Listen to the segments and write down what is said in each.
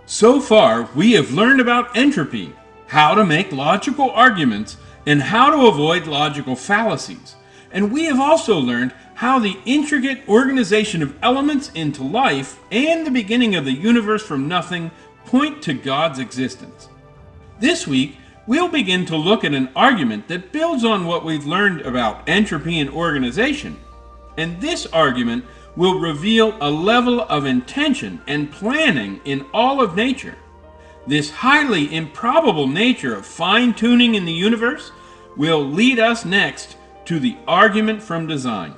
So far, we have learned about entropy, how to make logical arguments, and how to avoid logical fallacies. And we have also learned how the intricate organization of elements into life and the beginning of the universe from nothing point to God's existence. This week, we'll begin to look at an argument that builds on what we've learned about entropy and organization. And this argument will reveal a level of intention and planning in all of nature. This highly improbable nature of fine-tuning in the universe will lead us next to the argument from design.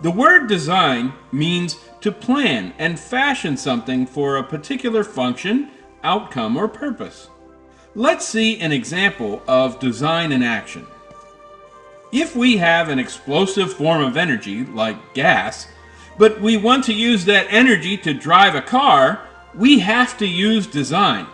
The word design means to plan and fashion something for a particular function, outcome, or purpose. Let's see an example of design in action. If we have an explosive form of energy, like gas, but we want to use that energy to drive a car, we have to use design.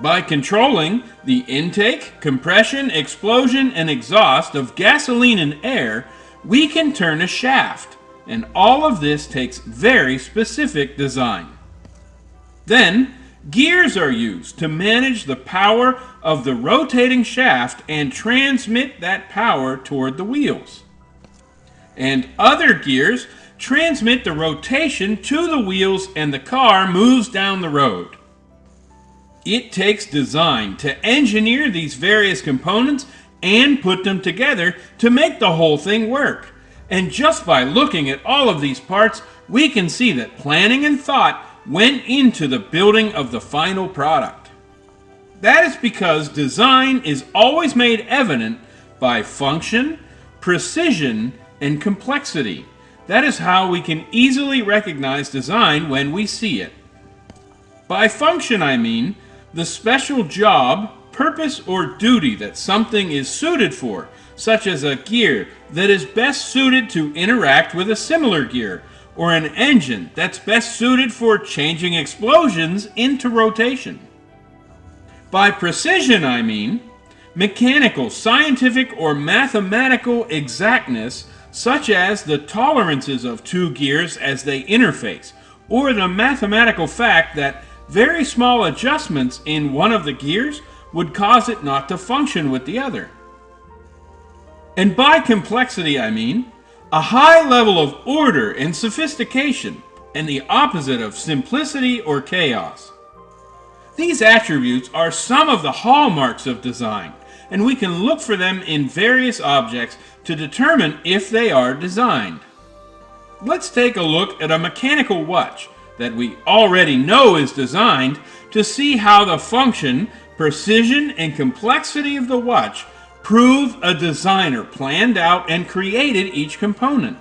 By controlling the intake, compression, explosion, and exhaust of gasoline and air, we can turn a shaft, and all of this takes very specific design. Then, gears are used to manage the power of the rotating shaft and transmit that power toward the wheels. And other gears transmit the rotation to the wheels and the car moves down the road. It takes design to engineer these various components and put them together to make the whole thing work. And just by looking at all of these parts, we can see that planning and thought went into the building of the final product. That is because design is always made evident by function, precision, and complexity. That is how we can easily recognize design when we see it. By function, I mean the special job, purpose, or duty that something is suited for, such as a gear that is best suited to interact with a similar gear, or an engine that's best suited for changing explosions into rotation. By precision, I mean mechanical, scientific, or mathematical exactness, such as the tolerances of two gears as they interface, or the mathematical fact that very small adjustments in one of the gears would cause it not to function with the other. And by complexity, I mean a high level of order and sophistication, and the opposite of simplicity or chaos. These attributes are some of the hallmarks of design, and we can look for them in various objects to determine if they are designed. Let's take a look at a mechanical watch that we already know is designed to see how the function, precision, and complexity of the watch prove a designer planned out and created each component.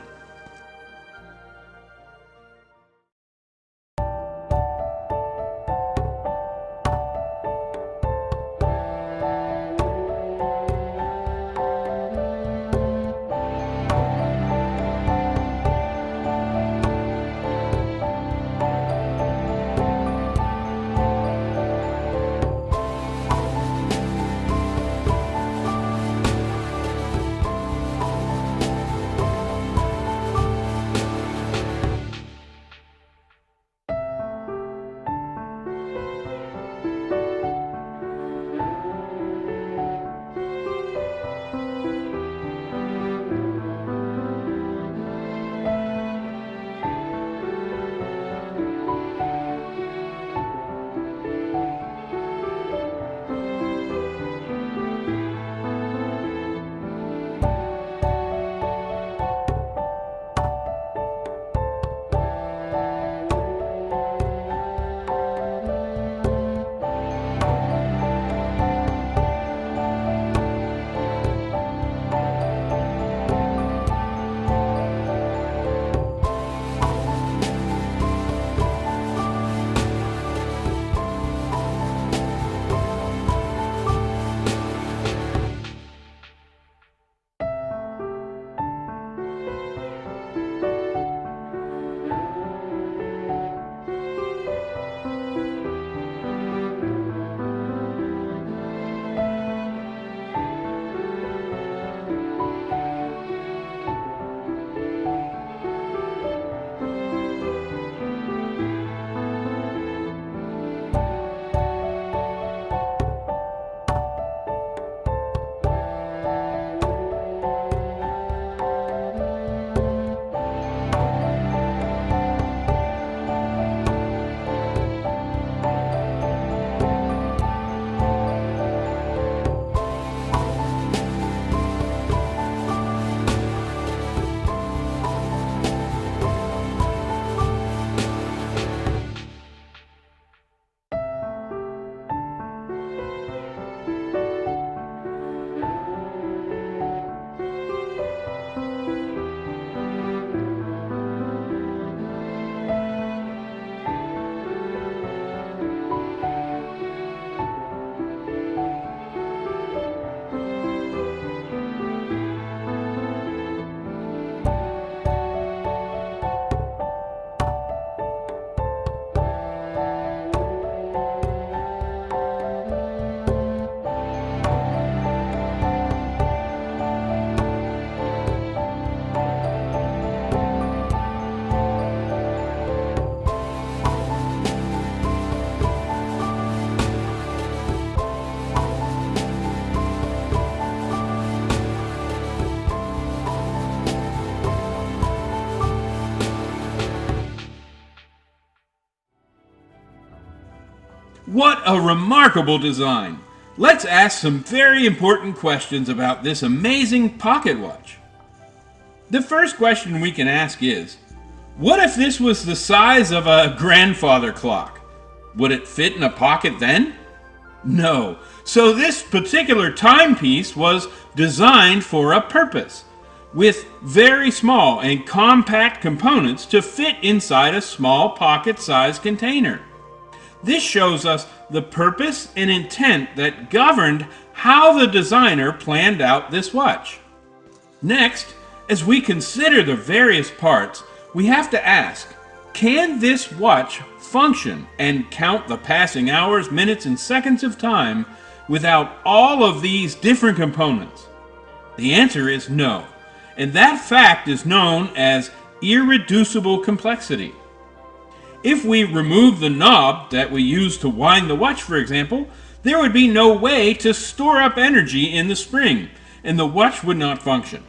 What a remarkable design! Let's ask some very important questions about this amazing pocket watch. The first question we can ask is, what if this was the size of a grandfather clock? Would it fit in a pocket then? No. So this particular timepiece was designed for a purpose, with very small and compact components to fit inside a small pocket-sized container. This shows us the purpose and intent that governed how the designer planned out this watch. Next, as we consider the various parts, we have to ask, can this watch function and count the passing hours, minutes, and seconds of time without all of these different components? The answer is no, and that fact is known as irreducible complexity. If we remove the knob that we use to wind the watch, for example, there would be no way to store up energy in the spring, and the watch would not function.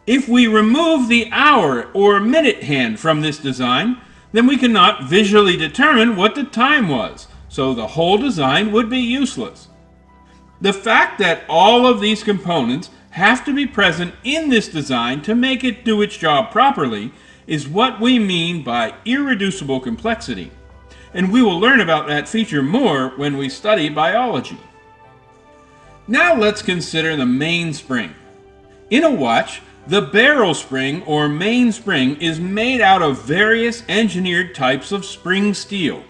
If we remove the hour or minute hand from this design, then we cannot visually determine what the time was, so the whole design would be useless. The fact that all of these components have to be present in this design to make it do its job properly is what we mean by irreducible complexity, and we will learn about that feature more when we study biology. Now let's consider the mainspring. In a watch, the barrel spring or mainspring is made out of various engineered types of spring steel.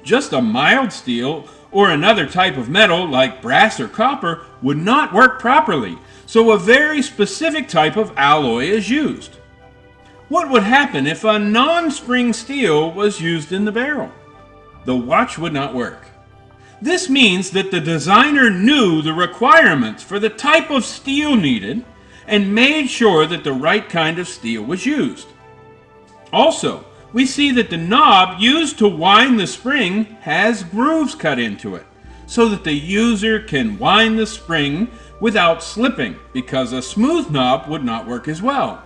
Just a mild steel or another type of metal like brass or copper would not work properly, so a very specific type of alloy is used. What would happen if a non-spring steel was used in the barrel? The watch would not work. This means that the designer knew the requirements for the type of steel needed and made sure that the right kind of steel was used. Also, we see that the knob used to wind the spring has grooves cut into it, so that the user can wind the spring without slipping, because a smooth knob would not work as well.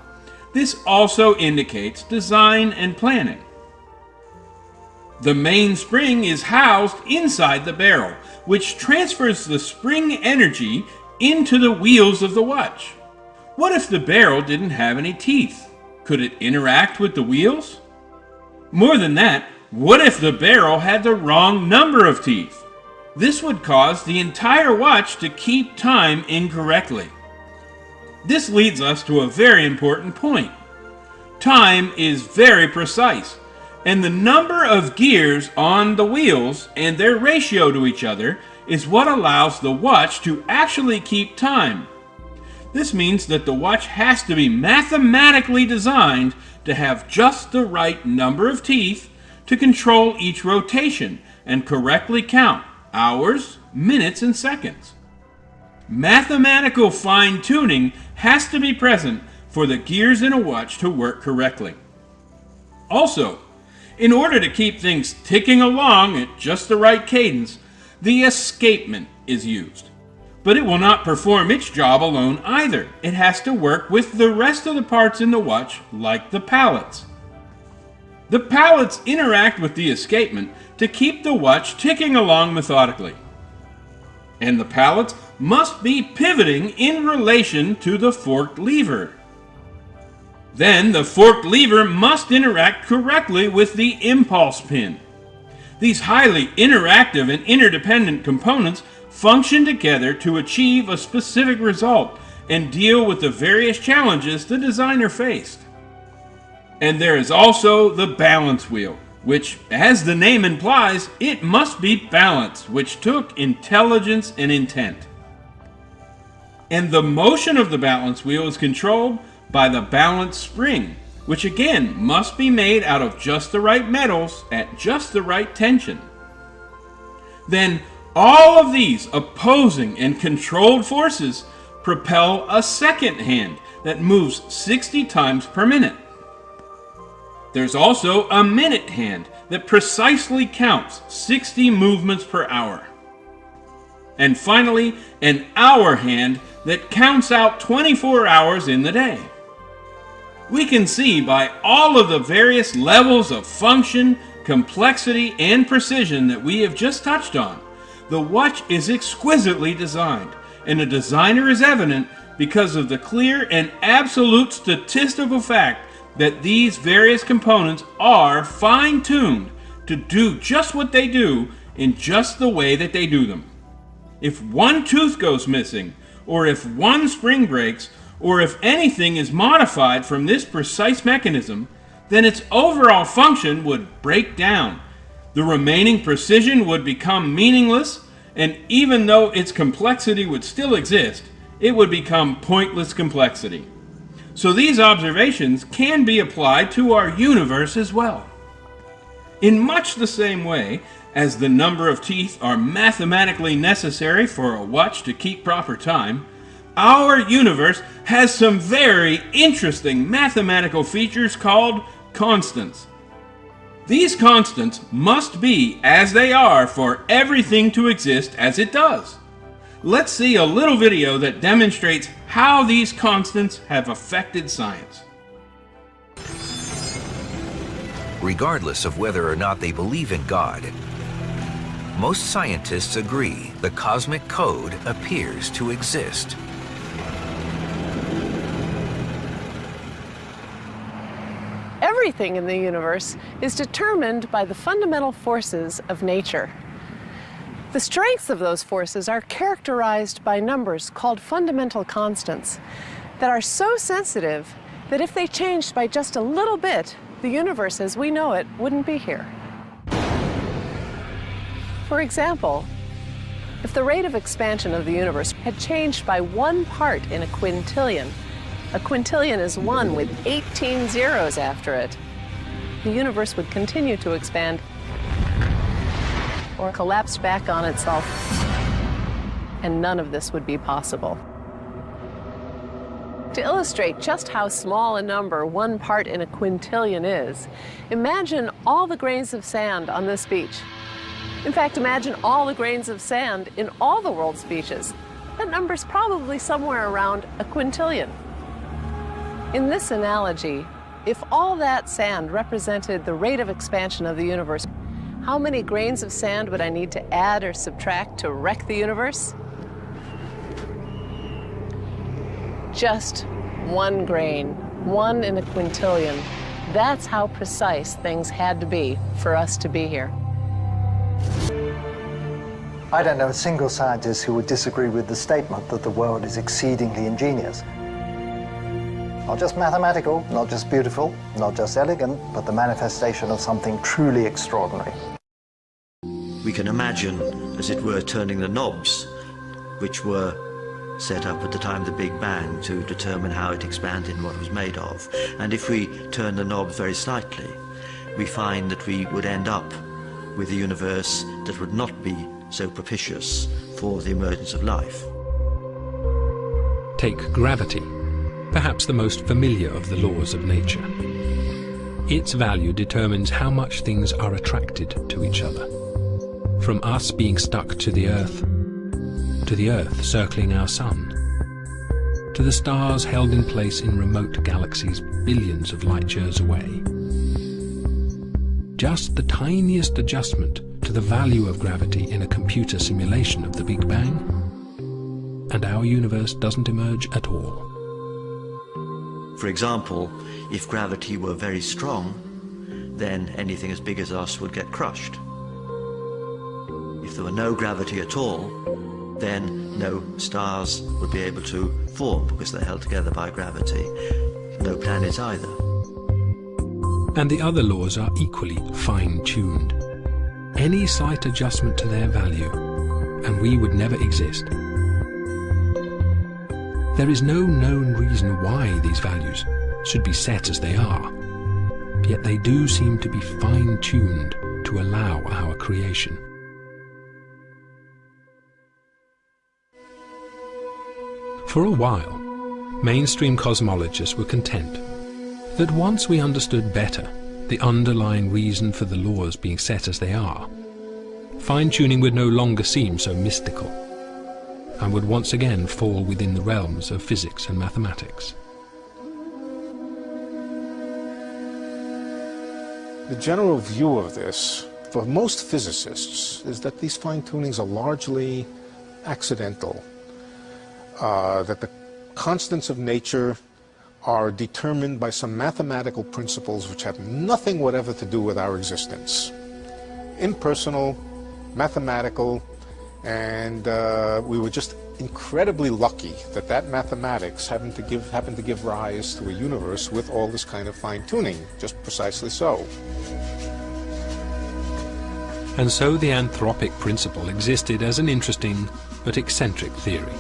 This also indicates design and planning. The mainspring is housed inside the barrel, which transfers the spring energy into the wheels of the watch. What if the barrel didn't have any teeth? Could it interact with the wheels? More than that, what if the barrel had the wrong number of teeth? This would cause the entire watch to keep time incorrectly. This leads us to a very important point. Time is very precise, and the number of gears on the wheels and their ratio to each other is what allows the watch to actually keep time. This means that the watch has to be mathematically designed to have just the right number of teeth to control each rotation and correctly count hours, minutes, and seconds. Mathematical fine-tuning has to be present for the gears in a watch to work correctly. Also, in order to keep things ticking along at just the right cadence, the escapement is used. But it will not perform its job alone either. It has to work with the rest of the parts in the watch, like the pallets. The pallets interact with the escapement to keep the watch ticking along methodically. And the pallets must be pivoting in relation to the forked lever. Then the forked lever must interact correctly with the impulse pin. These highly interactive and interdependent components function together to achieve a specific result and deal with the various challenges the designer faced. And there is also the balance wheel, which, as the name implies, it must be balanced, which took intelligence and intent. And the motion of the balance wheel is controlled by the balance spring, which again must be made out of just the right metals at just the right tension. Then all of these opposing and controlled forces propel a second hand that moves 60 times per minute. There's also a minute hand that precisely counts 60 movements per hour. And finally, an hour hand that counts out 24 hours in the day. We can see by all of the various levels of function, complexity, and precision that we have just touched on, the watch is exquisitely designed, and the designer is evident because of the clear and absolute statistical fact that these various components are fine-tuned to do just what they do in just the way that they do them. If one tooth goes missing, or if one spring breaks, or if anything is modified from this precise mechanism, then its overall function would break down. The remaining precision would become meaningless, and even though its complexity would still exist, it would become pointless complexity. So these observations can be applied to our universe as well. In much the same way as the number of teeth are mathematically necessary for a watch to keep proper time, our universe has some very interesting mathematical features called constants. These constants must be as they are for everything to exist as it does. Let's see a little video that demonstrates how these constants have affected science. Regardless of whether or not they believe in God, most scientists agree the cosmic code appears to exist. Everything in the universe is determined by the fundamental forces of nature. The strengths of those forces are characterized by numbers called fundamental constants that are so sensitive that if they changed by just a little bit, the universe as we know it wouldn't be here. For example, if the rate of expansion of the universe had changed by 1 part in a quintillion is 1 with 18 zeros after it, the universe would continue to expand or collapse back on itself, and none of this would be possible. To illustrate just how small a number 1 part in a quintillion is, imagine all the grains of sand on this beach. In fact, imagine all the grains of sand in all the world's beaches. That number's probably somewhere around a quintillion. In this analogy, if all that sand represented the rate of expansion of the universe, how many grains of sand would I need to add or subtract to wreck the universe? Just 1 grain, 1 in a quintillion. That's how precise things had to be for us to be here. I don't know a single scientist who would disagree with the statement that the world is exceedingly ingenious. Not just mathematical, not just beautiful, not just elegant, but the manifestation of something truly extraordinary. We can imagine, as it were, turning the knobs, which were set up at the time of the Big Bang to determine how it expanded and what it was made of. And if we turn the knobs very slightly, we find that we would end up with a universe that would not be so propitious for the emergence of life. Take gravity, perhaps the most familiar of the laws of nature. Its value determines how much things are attracted to each other. From us being stuck to the Earth circling our sun, to the stars held in place in remote galaxies billions of light years away. Just the tiniest adjustment to the value of gravity in a computer simulation of the Big Bang, and our universe doesn't emerge at all. For example, if gravity were very strong, then anything as big as us would get crushed. If there were no gravity at all, then no stars would be able to form because they're held together by gravity. No planets either. And the other laws are equally fine-tuned. Any slight adjustment to their value, and we would never exist. There is no known reason why these values should be set as they are, yet they do seem to be fine-tuned to allow our creation. For a while, mainstream cosmologists were content that once we understood better the underlying reason for the laws being set as they are, fine-tuning would no longer seem so mystical, and would once again fall within the realms of physics and mathematics. The general view of this, for most physicists, is that these fine-tunings are largely accidental, that the constants of nature are determined by some mathematical principles which have nothing whatever to do with our existence. Impersonal, mathematical, and we were just incredibly lucky that that mathematics happened to give rise to a universe with all this kind of fine-tuning, just precisely so. And so the anthropic principle existed as an interesting but eccentric theory.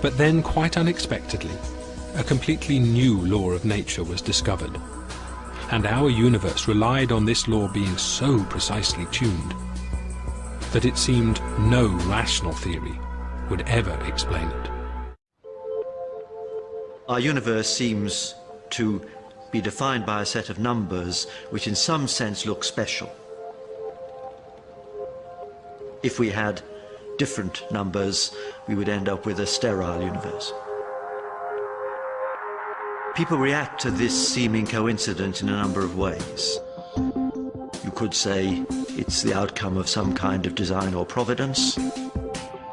But then, quite unexpectedly, a completely new law of nature was discovered, and our universe relied on this law being so precisely tuned that it seemed no rational theory would ever explain it. Our universe seems to be defined by a set of numbers which in some sense look special. If we had different numbers, we would end up with a sterile universe. People react to this seeming coincidence in a number of ways. You could say it's the outcome of some kind of design or providence.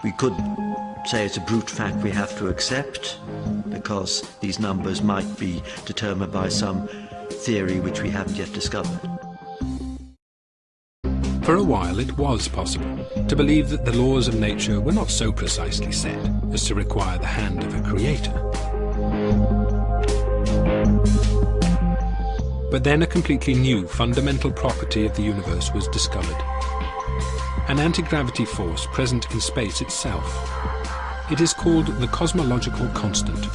We could say it's a brute fact we have to accept, because these numbers might be determined by some theory which we haven't yet discovered. For a while it was possible to believe that the laws of nature were not so precisely set as to require the hand of a creator. But then a completely new fundamental property of the universe was discovered. An anti-gravity force present in space itself. It is called the cosmological constant,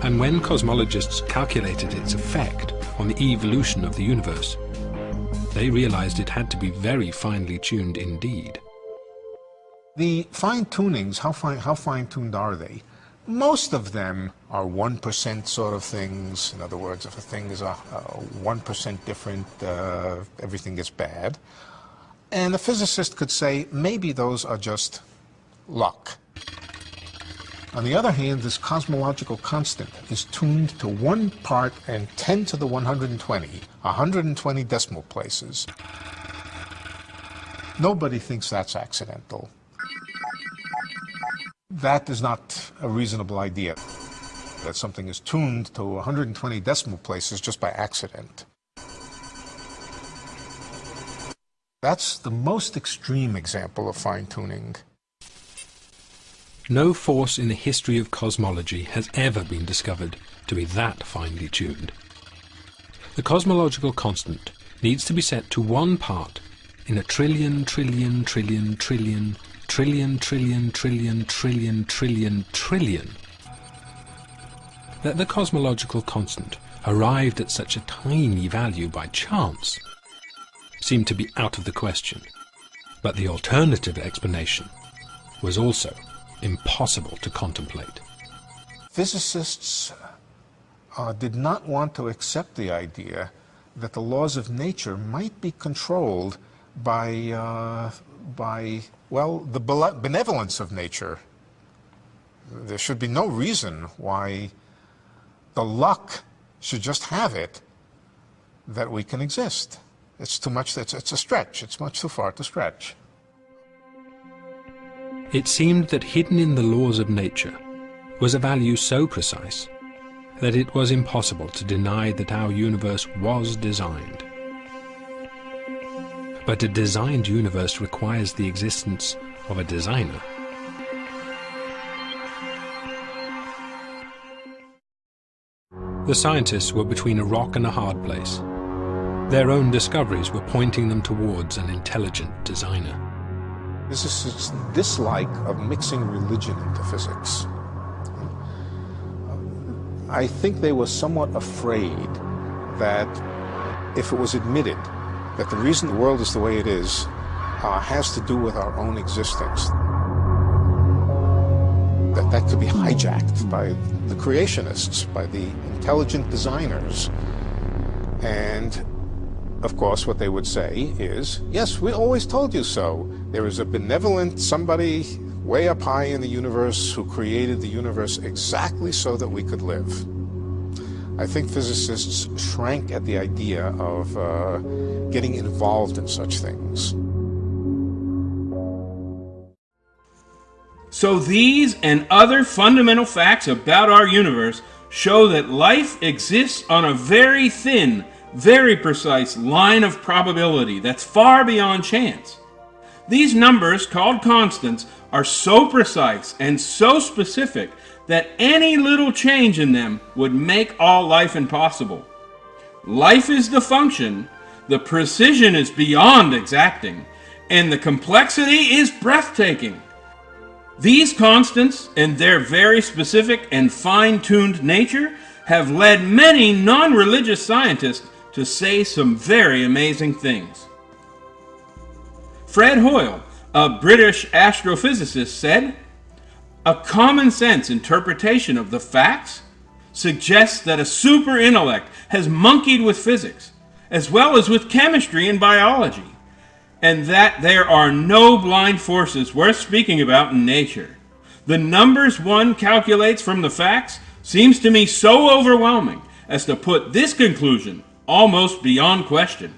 and when cosmologists calculated its effect on the evolution of the universe, they realized it had to be very finely tuned indeed. The fine-tunings, how fine-tuned are they? Most of them are 1% sort of things. In other words, if a thing is 1% different, everything gets bad. And a physicist could say, maybe those are just luck. On the other hand, this cosmological constant is tuned to 1 part and 10 to the 120, 120 decimal places. Nobody thinks that's accidental. That is not a reasonable idea, that something is tuned to 120 decimal places just by accident. That's the most extreme example of fine-tuning. No force in the history of cosmology has ever been discovered to be that finely tuned. The cosmological constant needs to be set to 1 part in a trillion, trillion, trillion, trillion, trillion, trillion, trillion, trillion, trillion, trillion. That the cosmological constant arrived at such a tiny value by chance seemed to be out of the question, but the alternative explanation was also impossible to contemplate. Physicists did not want to accept the idea that the laws of nature might be controlled by well, the benevolence of nature. There should be no reason why the luck should just have it that we can exist. It's too much, it's a stretch. It's much too far to stretch. It seemed that hidden in the laws of nature was a value so precise that it was impossible to deny that our universe was designed. But a designed universe requires the existence of a designer. The scientists were between a rock and a hard place. Their own discoveries were pointing them towards an intelligent designer. This is its dislike of mixing religion into physics. I think they were somewhat afraid that if it was admitted that the reason the world is the way it is has to do with our own existence, that could be hijacked by the creationists, by the intelligent designers. And of course, what they would say is, yes, we always told you so. There is a benevolent somebody way up high in the universe who created the universe exactly so that we could live. I think physicists shrank at the idea of getting involved in such things. So these and other fundamental facts about our universe show that life exists on a very thin, very precise line of probability that's far beyond chance. These numbers, called constants, are so precise and so specific that any little change in them would make all life impossible. Life is the function, the precision is beyond exacting, and the complexity is breathtaking. These constants and their very specific and fine-tuned nature have led many non-religious scientists to say some very amazing things. Fred Hoyle, a British astrophysicist, said, "A common-sense interpretation of the facts suggests that a super-intellect has monkeyed with physics, as well as with chemistry and biology, and that there are no blind forces worth speaking about in nature. The numbers one calculates from the facts seems to me so overwhelming as to put this conclusion almost beyond question."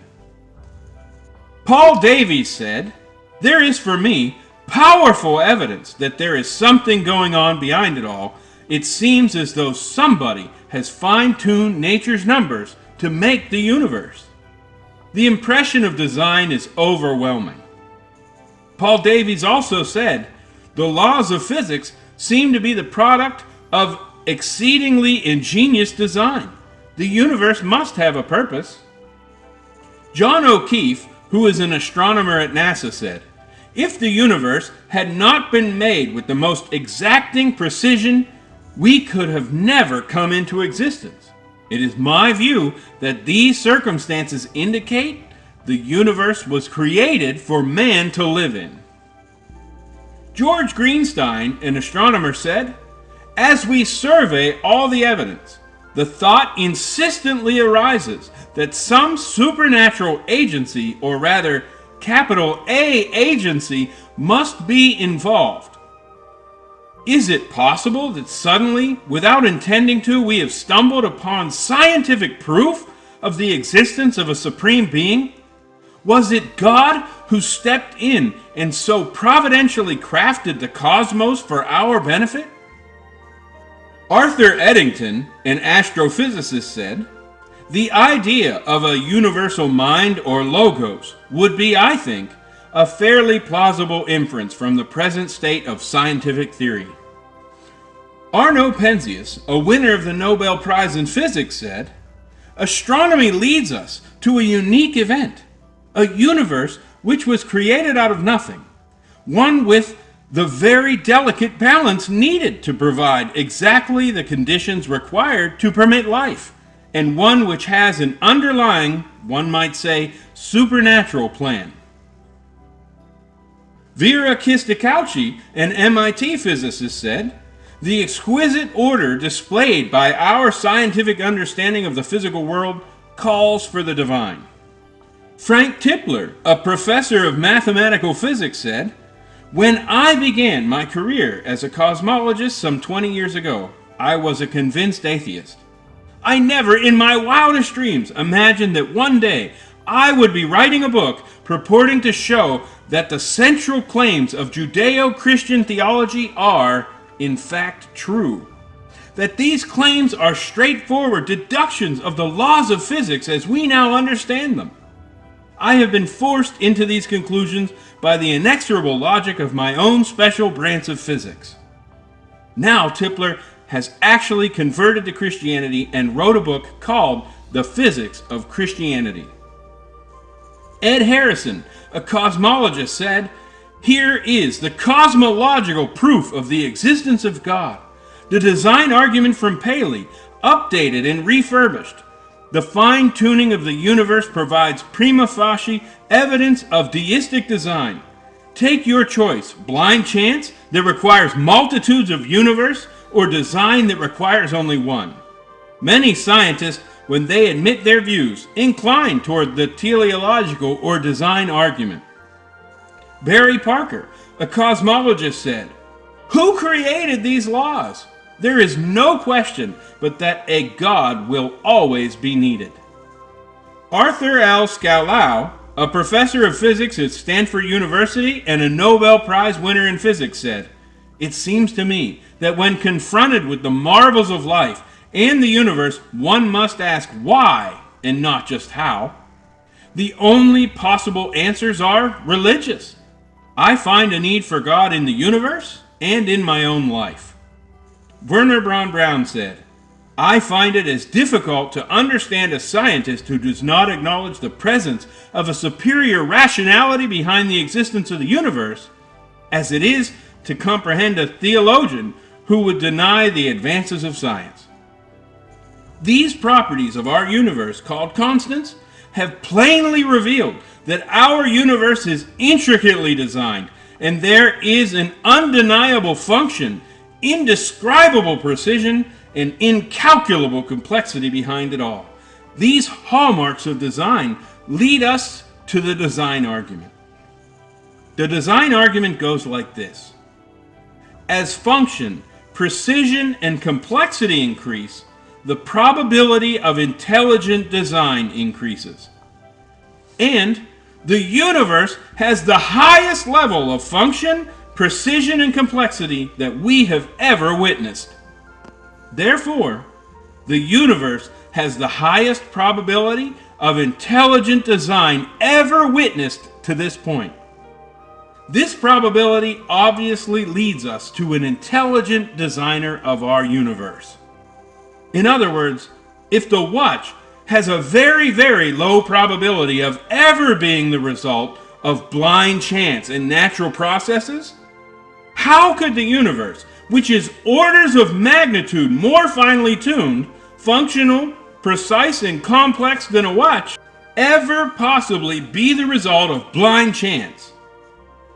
Paul Davies said, "There is for me powerful evidence that there is something going on behind it all. It seems as though somebody has fine-tuned nature's numbers to make the universe. The impression of design is overwhelming." Paul Davies also said, "The laws of physics seem to be the product of exceedingly ingenious design. The universe must have a purpose." John O'Keefe, who is an astronomer at NASA, said, "If the universe had not been made with the most exacting precision, we could have never come into existence. It is my view that these circumstances indicate the universe was created for man to live in." George Greenstein, an astronomer, said, "As we survey all the evidence, the thought insistently arises that some supernatural agency, or rather capital A agency, must be involved. Is it possible that suddenly, without intending to, we have stumbled upon scientific proof of the existence of a supreme being? Was it God who stepped in and so providentially crafted the cosmos for our benefit?" Arthur Eddington, an astrophysicist, said, "The idea of a universal mind or logos would be, I think, a fairly plausible inference from the present state of scientific theory." Arno Penzias, a winner of the Nobel Prize in Physics, said, "Astronomy leads us to a unique event, a universe which was created out of nothing, one with the very delicate balance needed to provide exactly the conditions required to permit life, and one which has an underlying, one might say, supernatural plan." Vera Kistakauchi, an MIT physicist, said, "The exquisite order displayed by our scientific understanding of the physical world calls for the divine." Frank Tipler, a professor of mathematical physics, said, "When I began my career as a cosmologist some 20 years ago, I was a convinced atheist. I never in my wildest dreams imagined that one day I would be writing a book purporting to show that the central claims of Judeo-Christian theology are, in fact, true. That these claims are straightforward deductions of the laws of physics as we now understand them. I have been forced into these conclusions by the inexorable logic of my own special branch of physics." Now Tipler has actually converted to Christianity and wrote a book called The Physics of Christianity. Ed Harrison, a cosmologist, said, "Here is the cosmological proof of the existence of God. The design argument from Paley, updated and refurbished. The fine-tuning of the universe provides prima facie evidence of deistic design. Take your choice, blind chance that requires multitudes of universe, or design that requires only one." Many scientists, when they admit their views, incline toward the teleological or design argument. Barry Parker, a cosmologist, said, "Who created these laws? There is no question but that a God will always be needed. Arthur L. Schawlow, a professor of physics at Stanford University and a Nobel Prize winner in physics, said, "It seems to me that when confronted with the marvels of life and the universe, one must ask why and not just how. The only possible answers are religious. I find a need for God in the universe and in my own life." Werner Braun Brown said, "I find it as difficult to understand a scientist who does not acknowledge the presence of a superior rationality behind the existence of the universe as it is to comprehend a theologian who would deny the advances of science. These properties of our universe, called constants, have plainly revealed that our universe is intricately designed, and there is an undeniable function, indescribable precision, and incalculable complexity behind it all. These hallmarks of design lead us to the design argument. The design argument goes like this. As function, precision, and complexity increase, the probability of intelligent design increases. And the universe has the highest level of function, precision, and complexity that we have ever witnessed. Therefore, the universe has the highest probability of intelligent design ever witnessed to this point. This probability obviously leads us to an intelligent designer of our universe. In other words, if the watch has a very, very low probability of ever being the result of blind chance and natural processes, how could the universe, which is orders of magnitude more finely tuned, functional, precise, and complex than a watch, ever possibly be the result of blind chance?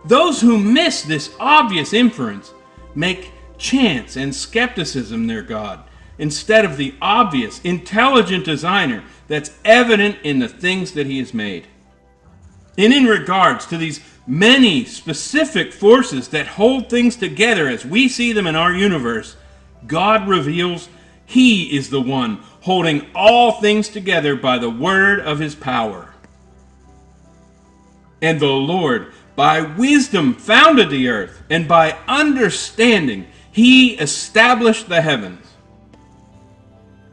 Those who miss this obvious inference make chance and skepticism their God, instead of the obvious, intelligent designer that's evident in the things that he has made. And in regards to these many specific forces that hold things together as we see them in our universe, God reveals He is the one holding all things together by the word of His power. And the Lord, by wisdom, founded the earth, and by understanding, He established the heavens.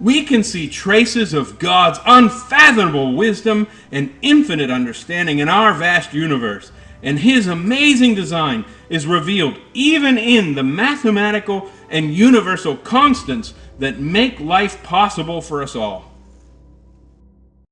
We can see traces of God's unfathomable wisdom and infinite understanding in our vast universe, and His amazing design is revealed even in the mathematical and universal constants that make life possible for us all.